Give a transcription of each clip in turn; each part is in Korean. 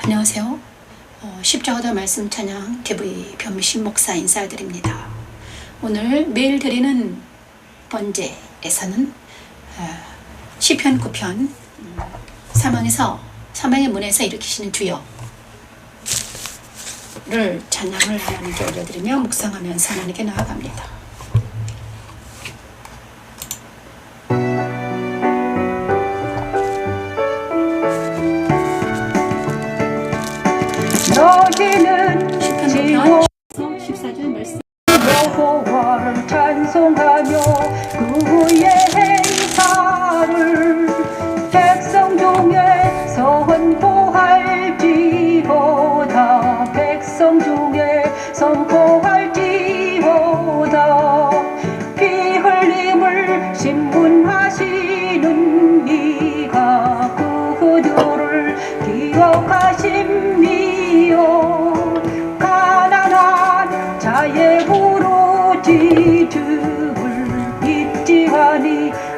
안녕하세요. 십자가도 말씀 찬양 TV 변미신 목사 인사드립니다. 오늘 매일 드리는 번제에서는 시편 9편 사망의 문에서 일으키시는 주여를 찬양을 하나님께 올려드리며 묵상하면서 하나님께 나아갑니다. 너희는 시편 14절 말씀 여호와를 찬송하며 그의 행사를 백성 중에 선포할지어다. 백성 중에 선포할지어다. 피 흘림을 신문하시는 이가 그들을 기억하십니다. 가난한 자의 부르짖음을 잊지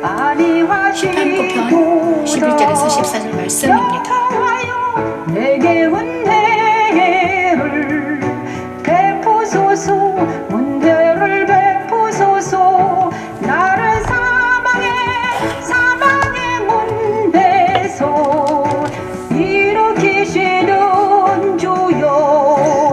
아니하시도다. 11절에서 14절 말씀입니다. 여호와여 내게 은혜를 베푸소서. 은혜를 베푸소서. 나를 사망의 문에서 일으키시는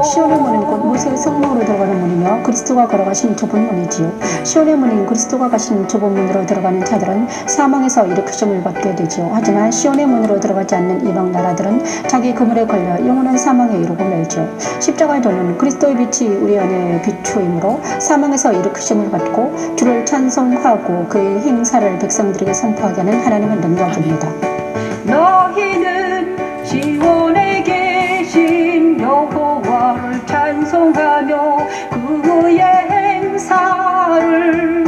시온의 문은 곧 모세의 성막으로 들어가는 문이며 그리스도가 걸어가신 좁은 문이지요. 시온의 문인 그리스도가 가신 좁은 문으로 들어가는 자들은 사망에서 일으키심을 받게 되지요. 하지만 시온의 문으로 들어가지 않는 이방 나라들은 자기 그물에 걸려 영원한 사망에 이르고 말지요. 십자가의 도는 그리스도의 빛이 우리 안에 비추임으로 사망에서 일으키심을 받고 주를 찬송하고 그의 행사를 백성들에게 선포하게 하는 하나님의 능력입니다. 너희는 시온에 계신 여호와를 찬송하며 그의 행사를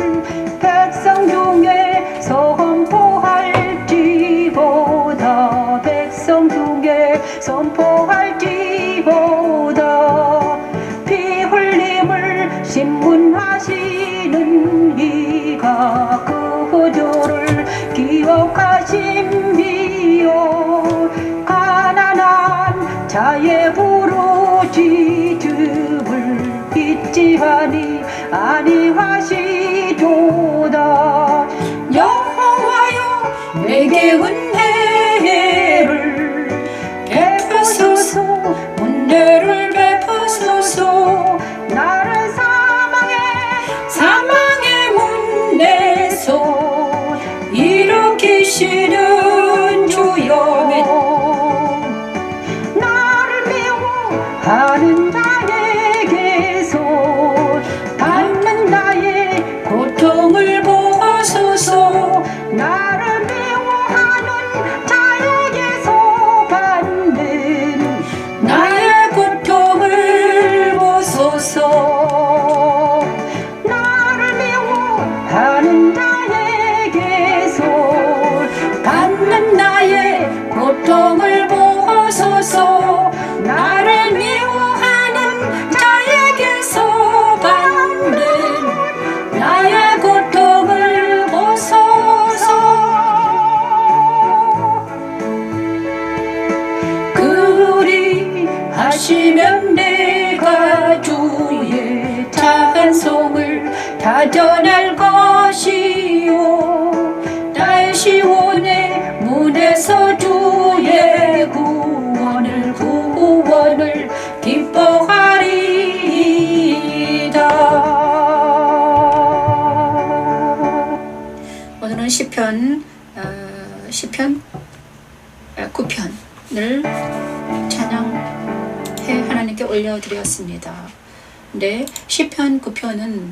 백성 중에 선포할지어다. 백성 중에 선포할지어다. 피 흘림을 신문하시는 이가 그들을 기억하심이요. 가난한 자의 부르짖음을 잊지 아니하시도다. 여호와여 내게 은혜를 베푸소서. 은혜를 베푸소서. 나를 사망의 문에서 일으키시는 주여. 나를 미워하는 자에게서 받는 나의 고통을 보소서. 나를 미워하는 자에게서 받는 나의 고통을 보소서. 나를 미워하는 자에게서 받는 나의 고통을 보소서. 나를 미워하는 자에게서 받는 나의 고통을 보소서. 그리하시면 내가 주의 찬송을 다 전할 것이요. 나의 시온의 문에서 주의 구원을 기뻐하리이다. 오늘은 시편 9편을 찬양해 하나님께 올려드렸습니다. 근데 시편 9편은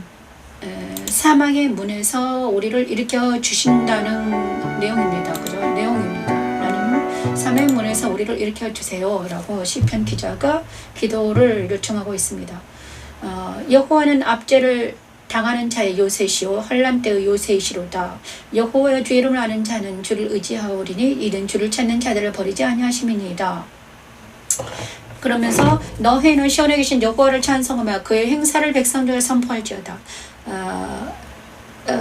사망의 문에서 우리를 일으켜 주신다는 내용입니다. 그죠? 내용입니다. 하나님 사망의 문에서 우리를 일으켜 주세요 라고 시편 기자가 기도를 요청하고 있습니다. 여호와는 압제를 당하는 자의 요새시오 환난 때의 요새이시로다. 여호와의 주 이름을 아는 자는 주를 의지하오리니 이는 주를 찾는 자들을 버리지 아니하심이니이다. 그러면서 너희는 시온에 계신 여호와를 찬송하며 그의 행사를 백성 중에 선포할지어다.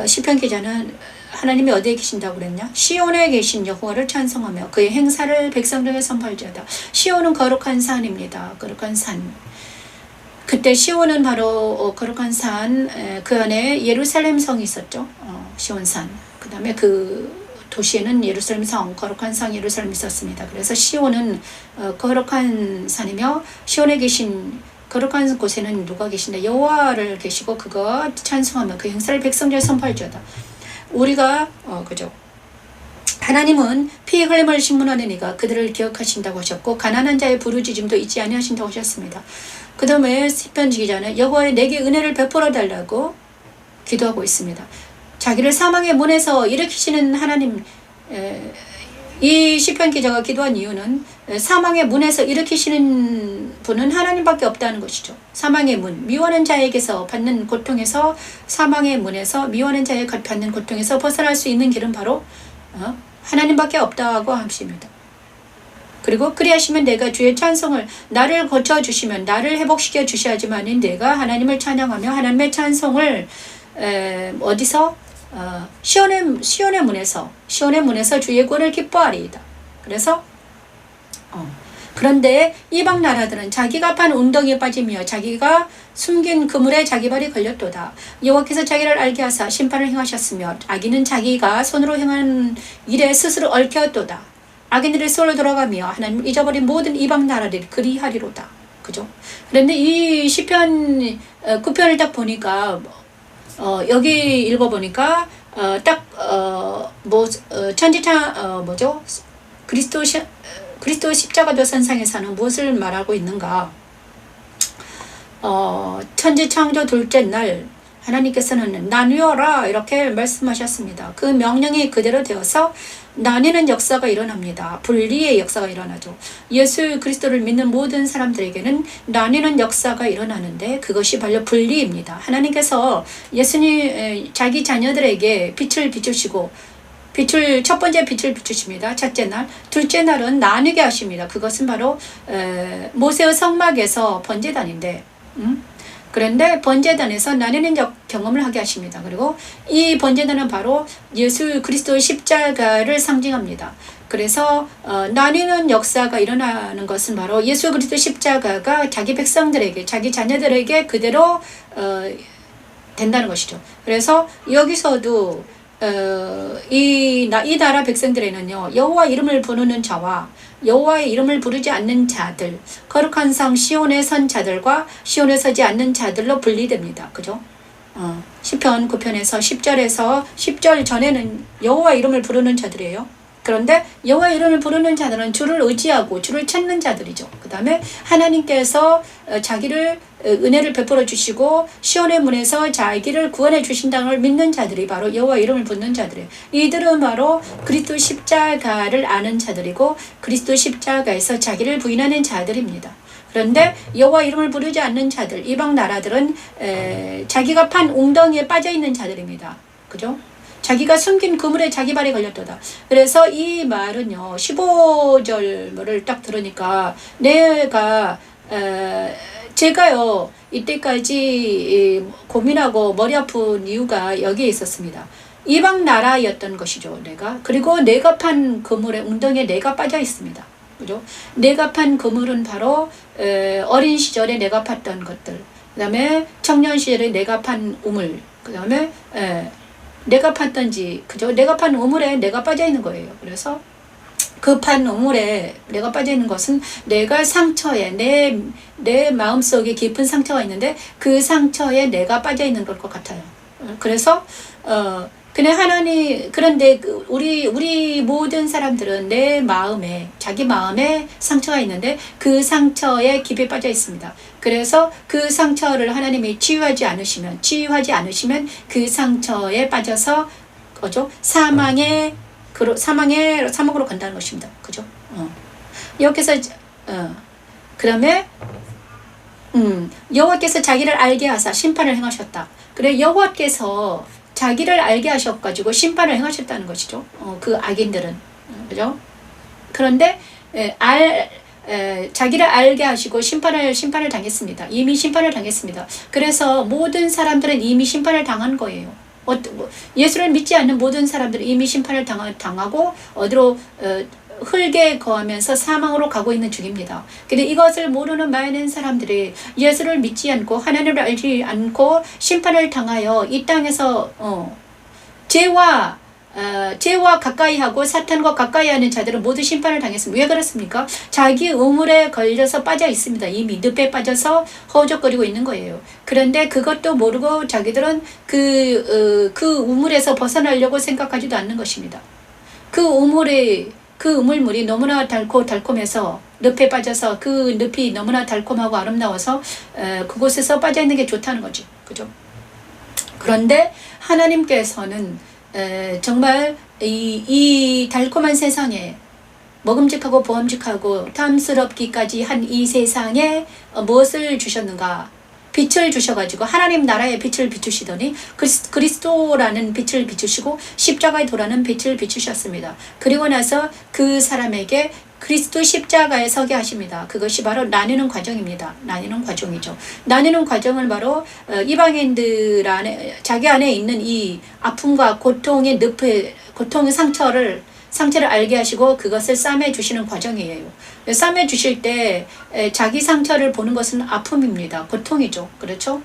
시편 기자는 하나님이 어디에 계신다고 그랬냐? 시온에 계신 여호와를 찬송하며 그의 행사를 백성들에게 선포할지어다. 시온은 거룩한 산입니다. 거룩한 산. 그때 시온은 바로 거룩한 산, 그 안에 예루살렘 성이 있었죠. 시온산. 그 다음에 그 도시에는 예루살렘 성, 거룩한 성 예루살렘이 있었습니다. 그래서 시온은 거룩한 산이며 시온에 계신 거룩한 곳에는 누가 계신다? 여호와를 계시고 그거 찬송하며 그 행사를 백성들에 선포할지어다. 우리가 그죠? 하나님은 피 흘림을 신문하는 이가 그들을 기억하신다고 하셨고 가난한 자의 부르짖음도 잊지 아니하신다고 하셨습니다. 그 다음에 시편 기자는 여호와의 내게 은혜를 베풀어 달라고 기도하고 있습니다. 자기를 사망의 문에서 일으키시는 하나님, 이 시편 기자가 기도한 이유는 사망의 문에서 일으키시는 분은 하나님밖에 없다는 것이죠. 사망의 문, 미워하는 자에게서 받는 고통에서, 사망의 문에서 미워하는 자에 받는 고통에서 벗어날 수 있는 길은 바로 하나님밖에 없다고 하십니다. 그리고 그리하시면 내가 주의 찬송을, 나를 고쳐주시면 나를 회복시켜 주셔야지만 내가 하나님을 찬양하며 하나님의 찬송을 어디서? 시온의 문에서 주의 구원을 기뻐하리이다. 그래서 그런데 이방 나라들은 자기가 판 웅덩이에 빠지며 자기가 숨긴 그물에 자기 발이 걸렸도다. 여호와께서 자기를 알게 하사 심판을 행하셨으며 악인은 자기가 손으로 행한 일에 스스로 얽혔도다. 악인들의 수월로 돌아가며 하나님을 잊어버린 모든 이방 나라들이 그리하리로다. 그죠? 그런데 이 시편 9편을 딱 보니까 여기 읽어보니까 뭐죠? 그리스도 십자가 도선상에서는 무엇을 말하고 있는가? 천지 창조 둘째 날 하나님께서는 나뉘어라 이렇게 말씀하셨습니다. 그 명령이 그대로 되어서 나뉘는 역사가 일어납니다. 분리의 역사가 일어나죠. 예수 그리스도를 믿는 모든 사람들에게는 나뉘는 역사가 일어나는데 그것이 바로 분리입니다. 하나님께서 예수님 자기 자녀들에게 빛을 비추시고 첫 번째 빛을 비추십니다. 첫째 날. 둘째 날은 나뉘게 하십니다. 그것은 바로 모세의 성막에서 번제단인데 그런데 번제단에서 나뉘는 경험을 하게 하십니다. 그리고 이 번제단은 바로 예수 그리스도의 십자가를 상징합니다. 그래서 나뉘는 역사가 일어나는 것은 바로 예수 그리스도 십자가가 자기 백성들에게, 자기 자녀들에게 그대로 된다는 것이죠. 그래서 여기서도 이 나라 백성들에는요, 여호와 이름을 부르는 자와 여호와의 이름을 부르지 않는 자들, 거룩한 성 시온에 선 자들과 시온에 서지 않는 자들로 분리됩니다. 그죠? 시편 9편에서 10절 전에는 여호와 이름을 부르는 자들이에요. 그런데 여호와 이름을 부르는 자들은 주를 의지하고 주를 찾는 자들이죠. 그 다음에 하나님께서 자기를 은혜를 베풀어 주시고 시온의 문에서 자기를 구원해 주신다는 걸 믿는 자들이 바로 여호와 이름을 부르는 자들이에요. 이들은 바로 그리스도 십자가를 아는 자들이고 그리스도 십자가에서 자기를 부인하는 자들입니다. 그런데 여호와 이름을 부르지 않는 자들, 이방 나라들은 자기가 판 웅덩이에 빠져 있는 자들입니다. 그죠? 자기가 숨긴 그물에 자기 발이 걸렸도다. 그래서 이 말은요, 15절을 딱 들으니까 제가요 이때까지 고민하고 머리 아픈 이유가 여기에 있었습니다. 이방 나라였던 것이죠. 그리고 내가 판 그물에, 웅덩이에 내가 빠져 있습니다. 그죠? 내가 판 그물은 바로 어린 시절에 내가 팠던 것들, 그 다음에 청년 시절에 내가 판 우물, 그 다음에 내가 팠던지, 그죠? 내가 판 우물에 내가 빠져 있는 거예요. 그래서 그 판 우물에 내가 빠져 있는 것은 내가 상처에, 내 마음속에 깊은 상처가 있는데 그 상처에 내가 빠져 있는 것 같아요. 그래서 그런데 우리 모든 사람들은 내 마음에, 자기 마음에 상처가 있는데 그 상처에 깊이 빠져 있습니다. 그래서 그 상처를 하나님이 치유하지 않으시면 그 상처에 빠져서 사망으로 간다는 것입니다. 그죠? 여기서 그 다음에 여호와께서 자기를 알게 하사 심판을 행하셨다. 그래, 여호와께서 자기를 알게 하셔가지고 심판을 행하셨다는 것이죠. 그 악인들은. 그죠? 그런데 자기를 알게 하시고 심판을 당했습니다. 이미 심판을 당했습니다. 그래서 모든 사람들은 이미 심판을 당한 거예요. 예수를 믿지 않는 모든 사람들은 이미 심판을 당하고 어디로 흙에 거하면서 사망으로 가고 있는 중입니다. 근데 이것을 모르는 많은 사람들이 예수를 믿지 않고 하나님을 알지 않고 심판을 당하여 이 땅에서 죄와 가까이 하고 사탄과 가까이 하는 자들은 모두 심판을 당했습니다. 왜 그렇습니까? 자기 우물에 걸려서 빠져 있습니다. 이미 늪에 빠져서 허우적거리고 있는 거예요. 그런데 그것도 모르고 자기들은 그 우물에서 벗어나려고 생각하지도 않는 것입니다. 그 우물물이 너무나 달콤해서 늪에 빠져서 그 늪이 너무나 달콤하고 아름다워서 그곳에서 빠져 있는 게 좋다는 거지. 그죠? 그런데 하나님께서는 정말 이 달콤한 세상에 먹음직하고 보험직하고 탐스럽기까지 한 이 세상에 무엇을 주셨는가? 빛을 주셔가지고 하나님 나라의 빛을 비추시더니 그리스도라는 빛을 비추시고 십자가의 도라는 빛을 비추셨습니다. 그리고 나서 그 사람에게 그리스도 십자가에 서게 하십니다. 그것이 바로 나뉘는 과정입니다. 나뉘는 과정이죠. 나뉘는 과정은 바로 이방인들 안에 자기 안에 있는 이 아픔과 고통의 상처를 알게 하시고 그것을 싸매 주시는 과정이에요. 싸매 주실 때 자기 상처를 보는 것은 아픔입니다. 고통이죠. 그렇죠?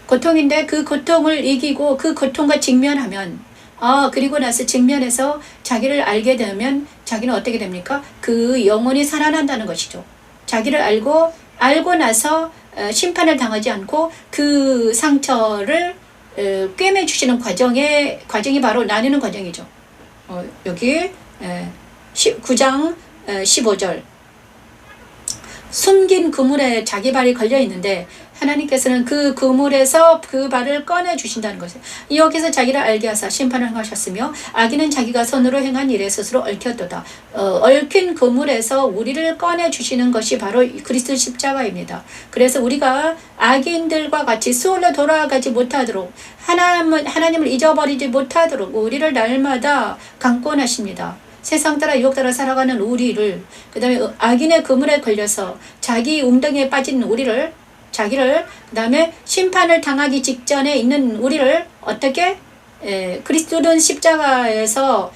고통인데 그 고통을 이기고 그 고통과 직면하면 그리고 나서 직면해서 자기를 알게 되면 자기는 어떻게 됩니까? 그 영혼이 살아난다는 것이죠. 자기를 알고 나서 심판을 당하지 않고 그 상처를 꿰매 주시는 과정이 바로 나뉘는 과정이죠. 여기 9장 15절 숨긴 그물에 자기 발이 걸려 있는데 하나님께서는 그 그물에서 그 발을 꺼내 주신다는 것이에요. 여기서 자기를 알게 하사 심판을 행하셨으며 악인은 자기가 손으로 행한 일에 스스로 얽혔도다. 얽힌 그물에서 우리를 꺼내 주시는 것이 바로 그리스도 십자가입니다. 그래서 우리가 악인들과 같이 수월로 돌아가지 못하도록 하나님을 잊어버리지 못하도록 우리를 날마다 강권하십니다. 세상 따라 유혹 따라 살아가는 우리를, 그 다음에 악인의 그물에 걸려서 자기 웅덩이에 빠진 자기를, 그 다음에 심판을 당하기 직전에 있는 우리를 어떻게 그리스도는 십자가에서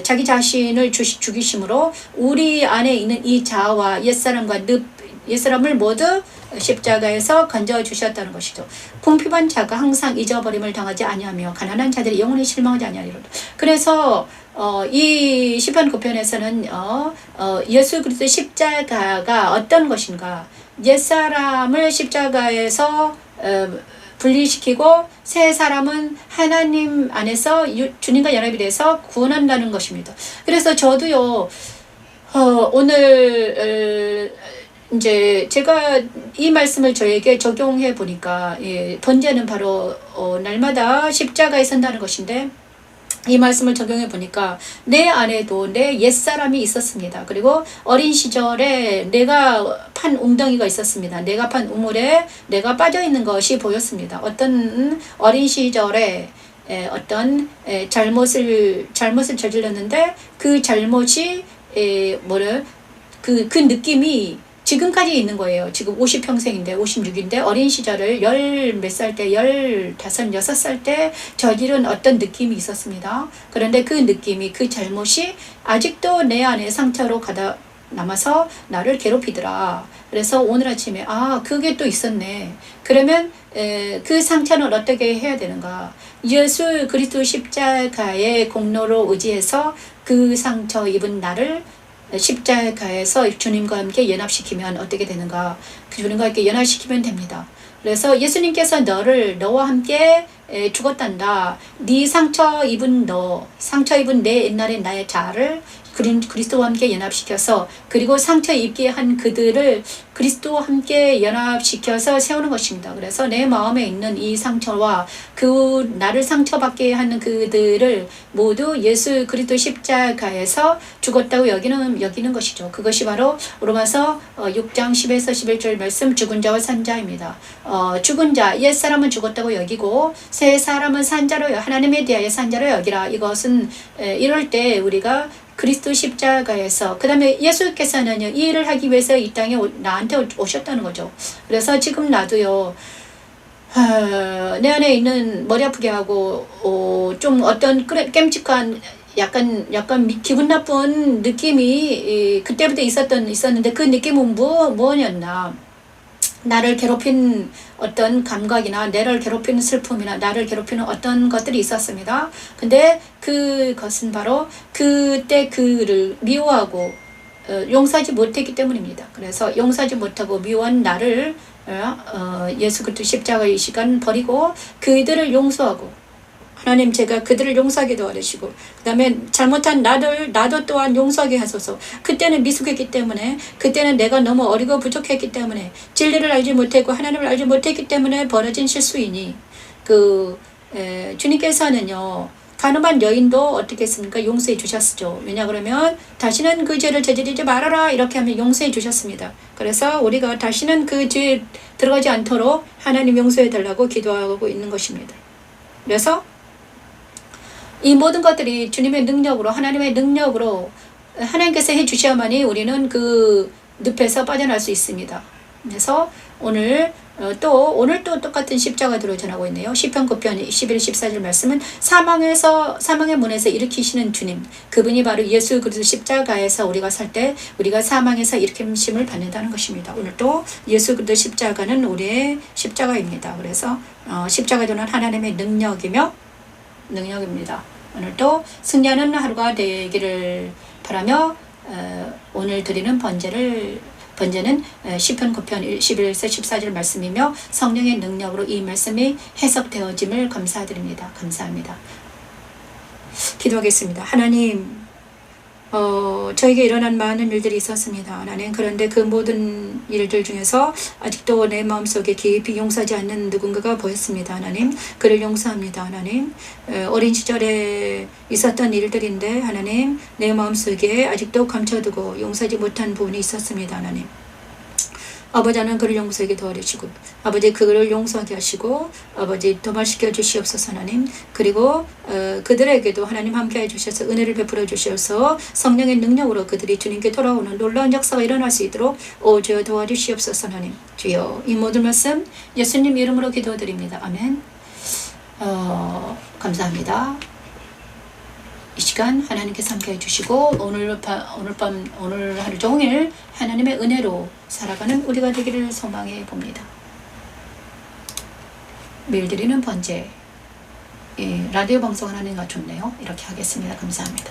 자기 자신을 죽이심으로 우리 안에 있는 이 자아와 옛사람을 모두 십자가에서 건져 주셨다는 것이죠. 궁핍한 자가 항상 잊어버림을 당하지 아니하며 가난한 자들이 영원히 실망하지 아니하리로다. 그래서 이 시편 9편에서는 예수 그리스도의 십자가가 어떤 것인가, 옛사람을 십자가에서 분리시키고 새 사람은 하나님 안에서 주님과 연합이 돼서 구원한다는 것입니다. 그래서 저도요 오늘 이제 제가 이 말씀을 저에게 적용해 보니까 번제는 바로 날마다 십자가에 선다는 것인데, 이 말씀을 적용해 보니까 내 안에도 내 옛사람이 있었습니다. 그리고 어린 시절에 내가 판 웅덩이가 있었습니다. 내가 판 우물에 내가 빠져 있는 것이 보였습니다. 어떤 어린 시절에 어떤 잘못을 저질렀는데 그 잘못이 그 느낌이 지금까지 있는 거예요. 지금 50평생인데 56인데 어린 시절을 몇 살 때 15, 6살 때 저지른 어떤 느낌이 있었습니다. 그런데 그 느낌이, 그 잘못이 아직도 내 안에 상처로 남아서 나를 괴롭히더라. 그래서 오늘 아침에 그게 또 있었네. 그러면 그 상처는 어떻게 해야 되는가? 예수 그리스도 십자가의 공로로 의지해서 그 상처 입은 나를 십자가에서 주님과 함께 연합시키면 어떻게 되는가? 주님과 함께 연합시키면 됩니다. 그래서 예수님께서 너와 함께 죽었단다. 네 상처 입은 내 옛날의 나의 자아를 그리스도와 함께 연합시켜서, 그리고 상처 입게 한 그들을 그리스도와 함께 연합시켜서 세우는 것입니다. 그래서 내 마음에 있는 이 상처와 나를 상처받게 하는 그들을 모두 예수 그리스도 십자가에서 죽었다고 여기는 것이죠. 그것이 바로 로마서 6장 10에서 11절 말씀, 죽은 자와 산 자입니다. 죽은 자, 옛사람은 죽었다고 여기고 새 사람은 산 자로, 하나님에 대하여 산 자로 여기라. 이것은 이럴 때 우리가 그리스도 십자가에서, 그 다음에 예수께서는요, 이 일을 하기 위해서 이 땅에 나한테 오셨다는 거죠. 그래서 지금 나도요, 내 안에 있는 머리 아프게 하고 좀 어떤 끔찍한 약간 기분 나쁜 느낌이 그때부터 있었는데 그 느낌은 뭐였나? 나를 괴롭힌 어떤 감각이나 나를 괴롭히는 슬픔이나 나를 괴롭히는 어떤 것들이 있었습니다. 근데 그것은 바로 그때 그를 미워하고 용서하지 못했기 때문입니다. 그래서 용서하지 못하고 미워한 나를 예수 그리스도 십자가의 시간 버리고 그들을 용서하고 하나님 제가 그들을 용서하게 도와주시고 그 다음에 잘못한 나도 또한 용서하게 하소서. 그때는 미숙했기 때문에 그때는 내가 너무 어리고 부족했기 때문에 진리를 알지 못했고 하나님을 알지 못했기 때문에 벌어진 실수이니 주님께서는요 가늠한 여인도 어떻게 했습니까? 용서해 주셨죠. 왜냐 그러면 다시는 그 죄를 저지르지 말아라 이렇게 하면 용서해 주셨습니다. 그래서 우리가 다시는 그 죄에 들어가지 않도록 하나님 용서해 달라고 기도하고 있는 것입니다. 그래서 이 모든 것들이 주님의 능력으로 하나님의 능력으로 하나님께서 해주셔야만이 우리는 그 늪에서 빠져날 수 있습니다. 그래서 오늘 또 똑같은 십자가대로 전하고 있네요. 시편 9편 11, 14절 말씀은 사망의 문에서 일으키시는 주님, 그분이 바로 예수 그리스도 십자가에서 우리가 살 때 우리가 사망에서 일으킴을 받는다는 것입니다. 오늘 또 예수 그리스도 십자가는 우리의 십자가입니다. 그래서 십자가도는 하나님의 능력입니다. 오늘도 승리하는 하루가 되기를 바라며 오늘 드리는 번제는 시편 9편 11세 14절 말씀이며 성령의 능력으로 이 말씀이 해석되어짐을 감사드립니다. 감사합니다. 기도하겠습니다. 하나님 저에게 일어난 많은 일들이 있었습니다. 하나님 그런데 그 모든 일들 중에서 아직도 내 마음속에 깊이 용서하지 않는 누군가가 보였습니다. 하나님 그를 용서합니다. 하나님 어린 시절에 있었던 일들인데 하나님 내 마음속에 아직도 감춰두고 용서하지 못한 부분이 있었습니다. 하나님 아버지 하나님 그를 용서하게 도와주시고 아버지 그를 용서하게 하시고 아버지 도말시켜 주시옵소서 하나님. 그리고 그들에게도 하나님 함께해 주셔서 은혜를 베풀어 주셔서 성령의 능력으로 그들이 주님께 돌아오는 놀라운 역사가 일어날 수 있도록 주여 도와주시옵소서 하나님. 주여 이 모든 말씀 예수님 이름으로 기도드립니다. 아멘. 감사합니다. 이 시간 하나님께서 함께해 주시고 오늘 하루 종일 하나님의 은혜로 살아가는 우리가 되기를 소망해 봅니다. 매일 드리는 번제 라디오 방송을 하는 게 좋네요. 이렇게 하겠습니다. 감사합니다.